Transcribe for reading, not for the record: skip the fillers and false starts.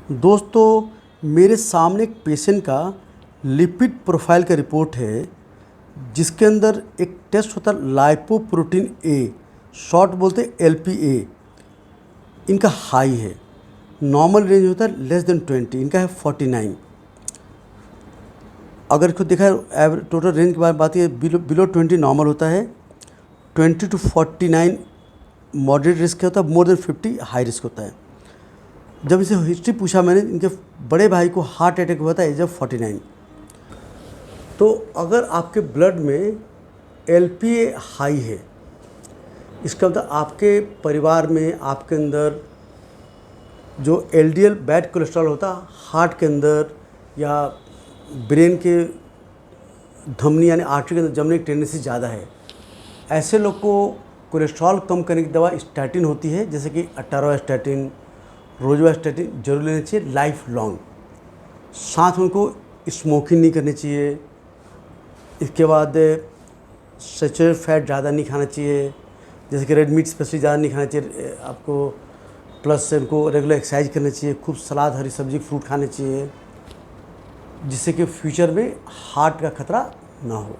दोस्तों, मेरे सामने एक पेशेंट का लिपिड प्रोफाइल का रिपोर्ट है, जिसके अंदर एक टेस्ट होता है लाइपोप्रोटीन ए, शॉर्ट बोलते हैं एलपीए। इनका हाई है। नॉर्मल रेंज होता है लेस देन 20, इनका है 49। अगर इसको देखा है टोटल रेंज की बात है, बिलो 20 नॉर्मल होता है, 20 to 49 मॉडरेट रिस्क होता है, मोर देन 50 हाई रिस्क होता है। जब इसे हिस्ट्री पूछा मैंने, इनके बड़े भाई को हार्ट अटैक हुआ था एज ऑफ 49। तो अगर आपके ब्लड में एलपीए हाई है, इसका मतलब आपके परिवार में, आपके अंदर जो एलडीएल बैड कोलेस्ट्रॉल होता है हार्ट के अंदर या ब्रेन के धमनी यानी आर्टरी के अंदर जमने की टेंडेंसी ज़्यादा है। ऐसे लोग को कोलेस्ट्रॉल कम करने की दवा स्टैटिन होती है, जैसे कि अटारोस्टैटिन, रोजुस्टैटिन जरूर लेना चाहिए लाइफ लॉन्ग। साथ में उनको स्मोकिंग नहीं करनी चाहिए। इसके बाद सैचुरेटेड फैट ज़्यादा नहीं खाना चाहिए, जैसे कि रेड मीट स्पेशली ज़्यादा नहीं खाना चाहिए आपको। प्लस उनको रेगुलर एक्सरसाइज करना चाहिए, खूब सलाद, हरी सब्जी, फ्रूट खाने चाहिए, जिससे कि फ्यूचर में हार्ट का खतरा ना हो।